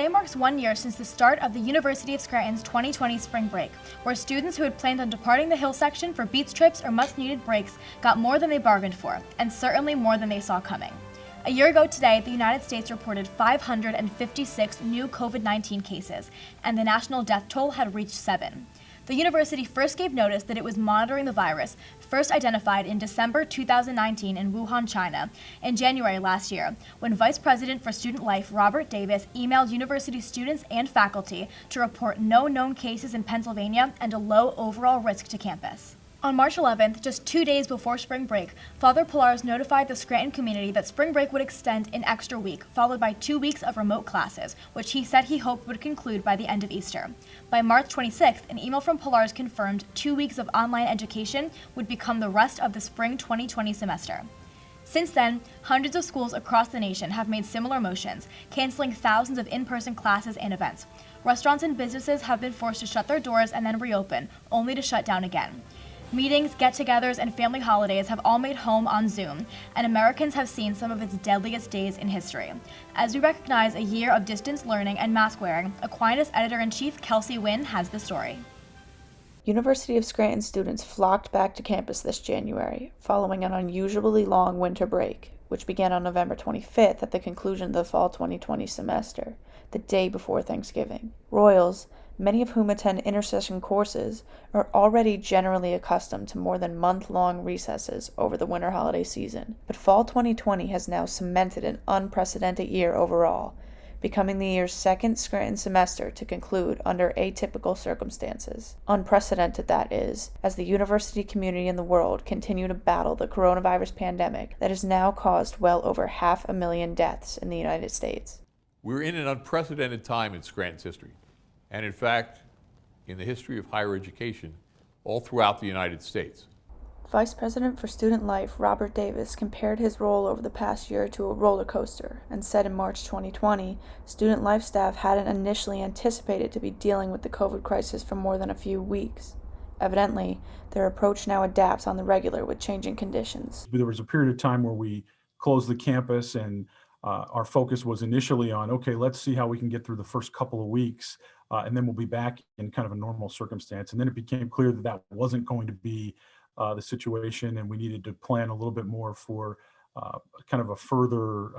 Today marks 1 year since the start of the University of Scranton's 2020 spring break, where students who had planned on departing the hill section for beach trips or much-needed breaks got more than they bargained for, and certainly more than they saw coming. A year ago today, the United States reported 556 new COVID-19 cases, and the national death toll had reached 7. The university first gave notice that it was monitoring the virus, first identified in December 2019 in Wuhan, China, in January last year, when Vice President for Student Life Robert Davis emailed university students and faculty to report no known cases in Pennsylvania and a low overall risk to campus. On March 11th, just 2 days before spring break, Father Pilares notified the Scranton community that spring break would extend an extra week, followed by 2 weeks of remote classes, which he said he hoped would conclude by the end of Easter. By March 26th, an email from Pilares confirmed 2 weeks of online education would become the rest of the spring 2020 semester. Since then, hundreds of schools across the nation have made similar motions, canceling thousands of in-person classes and events. Restaurants and businesses have been forced to shut their doors and then reopen, only to shut down again. Meetings, get-togethers, and family holidays have all made home on Zoom, and Americans have seen some of its deadliest days in history. As we recognize a year of distance learning and mask wearing, Aquinas editor-in-chief Kelsey Wynn has the story. University of Scranton students flocked back to campus this January, following an unusually long winter break, which began on November 25th at the conclusion of the fall 2020 semester, the day before Thanksgiving. Royals, many of whom attend intercession courses, are already generally accustomed to more than month-long recesses over the winter holiday season. But fall 2020 has now cemented an unprecedented year overall, becoming the year's second Scranton semester to conclude under atypical circumstances. Unprecedented, that is, as the university community and the world continue to battle the coronavirus pandemic that has now caused well over 500,000 deaths in the United States. We're in an unprecedented time in Scranton's history. And in fact, in the history of higher education, all throughout the United States. Vice President for Student Life Robert Davis compared his role over the past year to a roller coaster and said in March 2020, Student Life staff hadn't initially anticipated to be dealing with the COVID crisis for more than a few weeks. Evidently, their approach now adapts on the regular with changing conditions. There was a period of time where we closed the campus and our focus was initially on, okay, let's see how we can get through the first couple of weeks. And then we'll be back in kind of a normal circumstance. And then it became clear that that wasn't going to be the situation, and we needed to plan a little bit more for kind of a further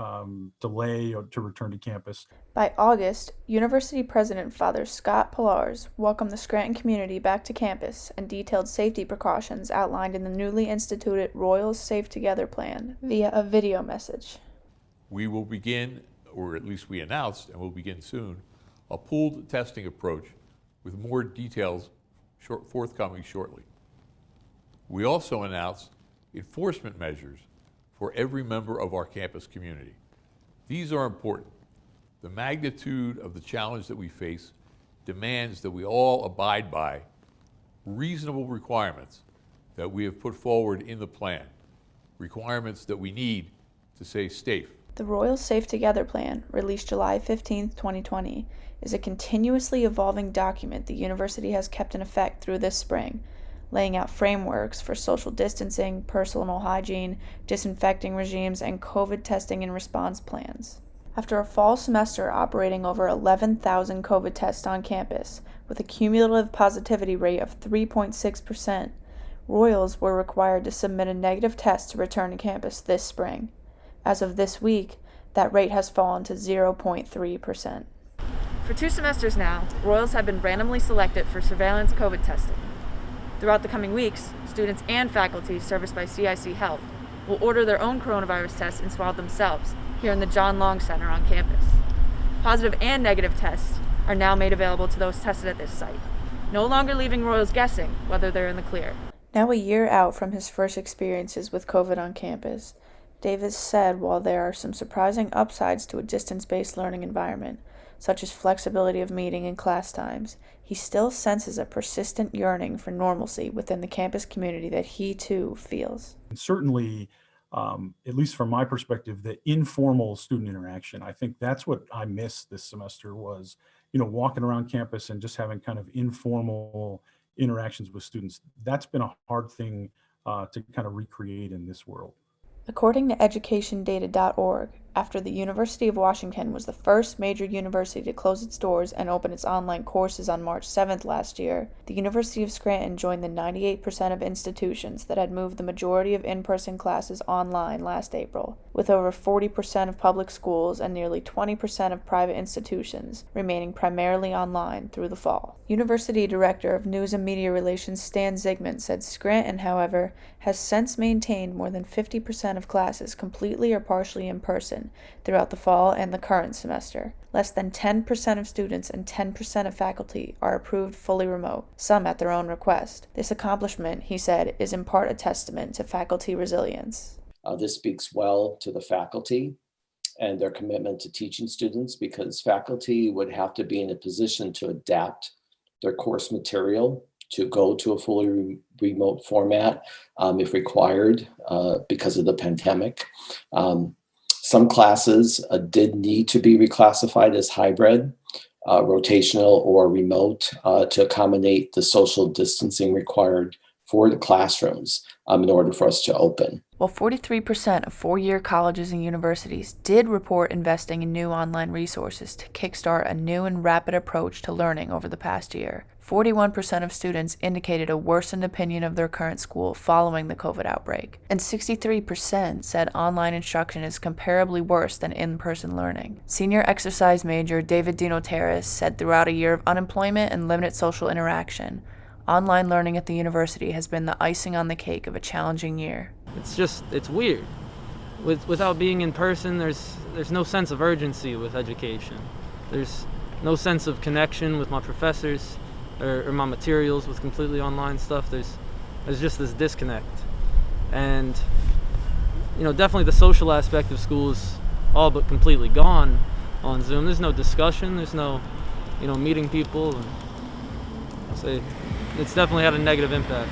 delay to return to campus. By August, University President Father Scott Pilares welcomed the Scranton community back to campus and detailed safety precautions outlined in the newly instituted Royals Safe Together plan via a video message. We will begin, or at least we announced, and we'll begin soon, a pooled testing approach with more details forthcoming shortly. We also announced enforcement measures for every member of our campus community. These are important. The magnitude of the challenge that we face demands that we all abide by reasonable requirements that we have put forward in the plan, requirements that we need to stay safe. The Royals Safe Together plan, released July 15, 2020, is a continuously evolving document the university has kept in effect through this spring, laying out frameworks for social distancing, personal hygiene, disinfecting regimes, and COVID testing and response plans. After a fall semester operating over 11,000 COVID tests on campus, with a cumulative positivity rate of 3.6%, Royals were required to submit a negative test to return to campus this spring. As of this week, that rate has fallen to 0.3%. For 2 semesters now, Royals have been randomly selected for surveillance COVID testing. Throughout the coming weeks, students and faculty serviced by CIC Health will order their own coronavirus tests and swab themselves here in the John Long Center on campus. Positive and negative tests are now made available to those tested at this site, no longer leaving Royals guessing whether they're in the clear. Now a year out from his first experiences with COVID on campus, Davis said while there are some surprising upsides to a distance-based learning environment, such as flexibility of meeting and class times, he still senses a persistent yearning for normalcy within the campus community that he too feels. And certainly, at least from my perspective, the informal student interaction, I think that's what I missed this semester was, walking around campus and just having kind of informal interactions with students. That's been a hard thing to kind of recreate in this world. According to educationdata.org, After the University of Washington was the first major university to close its doors and open its online courses on March 7th last year, the University of Scranton joined the 98% of institutions that had moved the majority of in-person classes online last April, with over 40% of public schools and nearly 20% of private institutions remaining primarily online through the fall. University Director of News and Media Relations Stan Zygmunt said Scranton, however, has since maintained more than 50% of classes completely or partially in person throughout the fall and the current semester. Less than 10% of students and 10% of faculty are approved fully remote, some at their own request. This accomplishment, he said, is in part a testament to faculty resilience. This speaks well to the faculty and their commitment to teaching students, because faculty would have to be in a position to adapt their course material to go to a fully remote format if required because of the pandemic. Some classes did need to be reclassified as hybrid, rotational, or remote to accommodate the social distancing required for the classrooms in order for us to open. While 43% of four-year colleges and universities did report investing in new online resources to kickstart a new and rapid approach to learning over the past year, 41% of students indicated a worsened opinion of their current school following the COVID outbreak, and 63% said online instruction is comparably worse than in-person learning. Senior exercise major David Dino Terrace said throughout a year of unemployment and limited social interaction, online learning at the university has been the icing on the cake of a challenging year. It's weird. Without being in person, there's no sense of urgency with education. There's no sense of connection with my professors or my materials with completely online stuff. There's just this disconnect. And, definitely the social aspect of school is all but completely gone on Zoom. There's no discussion, there's no, meeting people. And it's definitely had a negative impact.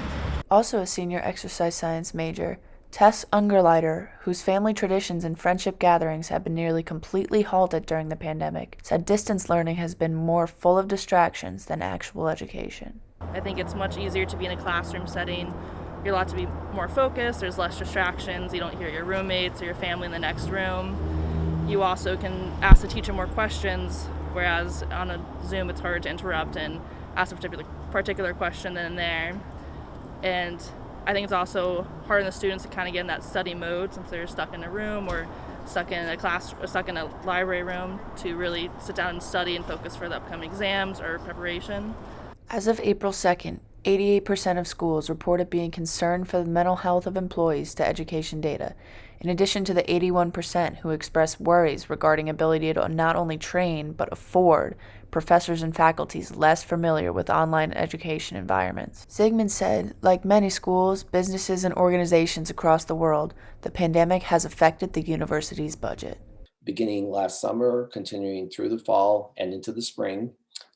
Also a senior exercise science major, Tess Ungerleider, whose family traditions and friendship gatherings have been nearly completely halted during the pandemic, said distance learning has been more full of distractions than actual education. I think it's much easier to be in a classroom setting. You're allowed to be more focused, there's less distractions, you don't hear your roommates or your family in the next room. You also can ask the teacher more questions, whereas on a Zoom it's harder to interrupt and ask a particular question then and there. And I think it's also hard on the students to kind of get in that study mode since they're stuck in a room or stuck in a class or stuck in a library room to really sit down and study and focus for the upcoming exams or preparation. As of April 2nd, 88% of schools reported being concerned for the mental health of employees to education data, in addition to the 81% who expressed worries regarding ability to not only train but afford professors and faculties less familiar with online education environments. Zygmunt said, like many schools, businesses, and organizations across the world, the pandemic has affected the university's budget. Beginning last summer, continuing through the fall and into the spring,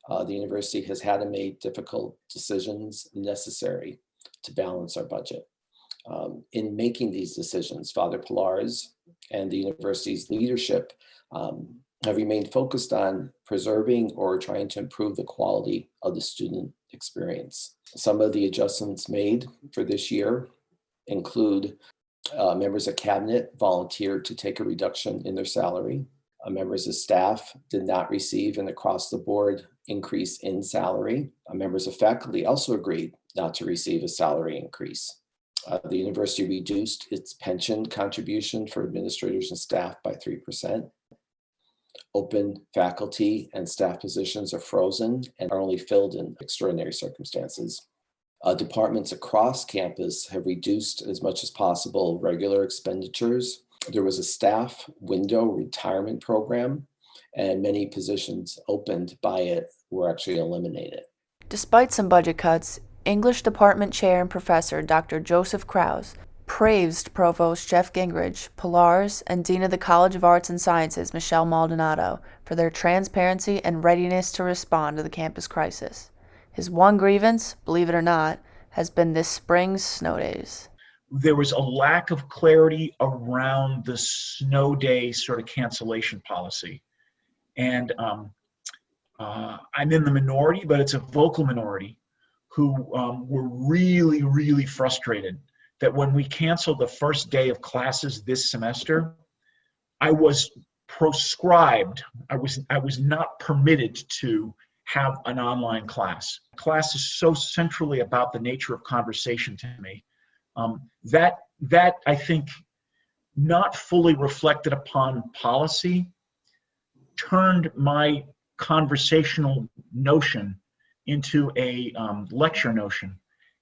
the university has had to make difficult decisions necessary to balance our budget. In making these decisions, Father Pilar's and the university's leadership have remained focused on preserving or trying to improve the quality of the student experience. Some of the adjustments made for this year include members of cabinet volunteered to take a reduction in their salary. Members of staff did not receive an across-the-board increase in salary. Members of faculty also agreed not to receive a salary increase. The university reduced its pension contribution for administrators and staff by 3%. Open faculty and staff positions are frozen and are only filled in extraordinary circumstances. Departments across campus have reduced as much as possible regular expenditures. There was a staff window retirement program, and many positions opened by it were actually eliminated. Despite some budget cuts, English Department Chair and Professor Dr. Joseph Krause praised Provost Jeff Gingrich, Pilar's, and Dean of the College of Arts and Sciences Michelle Maldonado for their transparency and readiness to respond to the campus crisis. His one grievance, believe it or not, has been this spring's snow days. There was a lack of clarity around the snow day sort of cancellation policy. And I'm in the minority, but it's a vocal minority who were really, really frustrated that when we canceled the first day of classes this semester, I was proscribed. I was not permitted to have an online class. Class is so centrally about the nature of conversation to me, that I think, not fully reflected upon policy, turned my conversational notion into a lecture notion.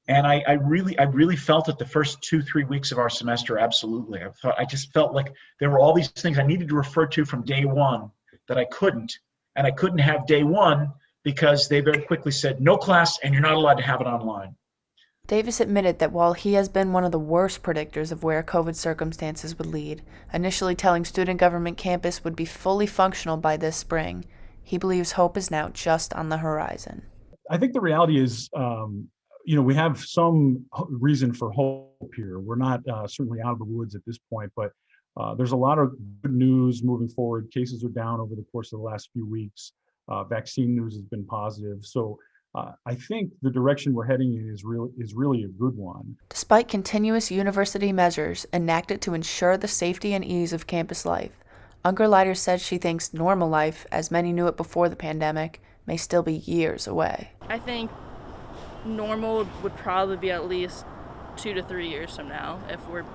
And I really felt it the first 2-3 weeks of our semester. Absolutely. I just felt like there were all these things I needed to refer to from day one that I couldn't. And I couldn't have day one because they very quickly said, no class, and you're not allowed to have it online. Davis admitted that while he has been one of the worst predictors of where COVID circumstances would lead, initially telling student government campus would be fully functional by this spring, he believes hope is now just on the horizon. I think the reality is, we have some reason for hope here. We're not certainly out of the woods at this point, but there's a lot of good news moving forward. Cases are down over the course of the last few weeks. Vaccine news has been positive. So I think the direction we're heading in is really a good one. Despite continuous university measures enacted to ensure the safety and ease of campus life, Ungerleider said she thinks normal life, as many knew it before the pandemic, may still be years away. I think normal would probably be at least 2 to 3 years from now, if we're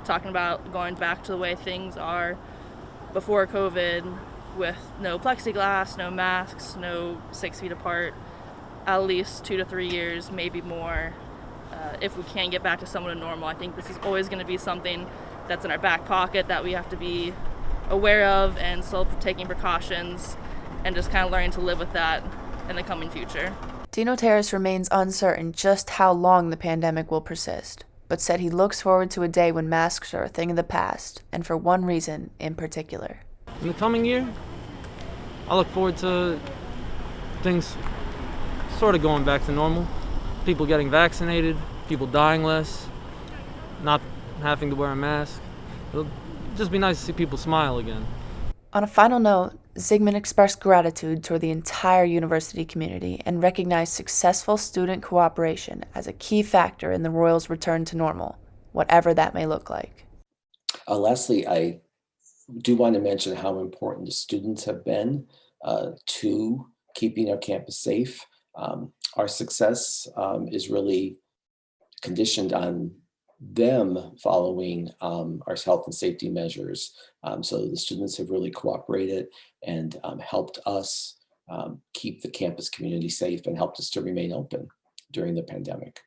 talking about going back to the way things are before COVID, with no plexiglass, no masks, no 6 feet apart. At least 2 to 3 years, maybe more, if we can get back to somewhat normal. I think this is always going to be something that's in our back pocket that we have to be aware of, and still taking precautions and just kind of learning to live with that in the coming future. Dino Terrace remains uncertain just how long the pandemic will persist, but said he looks forward to a day when masks are a thing of the past, and for one reason in particular. In the coming year, I look forward to things sort of going back to normal. People getting vaccinated, people dying less, not having to wear a mask. It'll just be nice to see people smile again. On a final note, Zygmunt expressed gratitude toward the entire university community and recognized successful student cooperation as a key factor in the Royals' return to normal, whatever that may look like. Lastly, I do want to mention how important the students have been to keeping our campus safe. Our success is really conditioned on them following our health and safety measures. So the students have really cooperated and helped us keep the campus community safe and helped us to remain open during the pandemic.